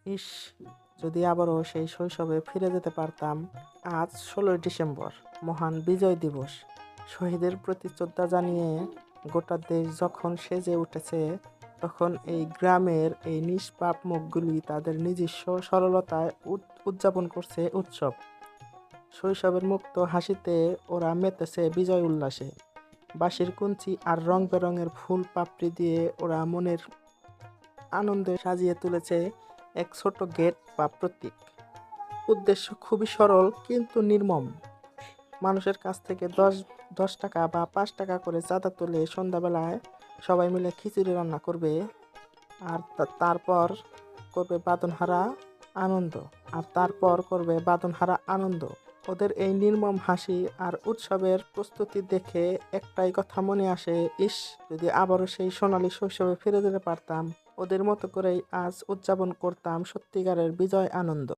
ইস, যদি আবারও সেই শৈশবে ফিরে যেতে পারতাম। আজ 16ই ডিসেম্বর, মহান বিজয় দিবস। শহীদের প্রতি শ্রদ্ধা জানিয়ে গোটা দেশ যখন সেজে উঠেছে, তখন এই গ্রামের এই নিষ্পাপ মুখগুলি তাদের নিজস্ব সরলতায় উদযাপন করছে উৎসব। শৈশবের মুক্ত হাসিতে ওরা মেতেছে বিজয় উল্লাসে। বাঁশির কঞ্চি আর রং বেরঙের ফুল পাপড়ি দিয়ে ওরা মনের আনন্দে সাজিয়ে তুলেছে এক ছোট গেট বা প্রতীক। উদ্দেশ্য খুবই সরল কিন্তু নির্মম। মানুষের কাছ থেকে দশ টাকা বা 5 টাকা করে চাঁদা তুলে সন্ধ্যাবেলায় সবাই মিলে খিচুড়ি রান্না করবে, আর তারপর করবে বাঁধনহারা আনন্দ। আর তারপর করবে বাঁধনহারা আনন্দ। ওদের এই নির্মম হাসি আর উৎসবের প্রস্তুতি দেখে একটাই কথা মনে আসে, ইস, যদি আবারও সেই সোনালী শৈশবে ফিরে যেতে পারতাম, ওদের মতো করেই আজ উদযাপন করতাম সত্যিকারের বিজয় আনন্দ।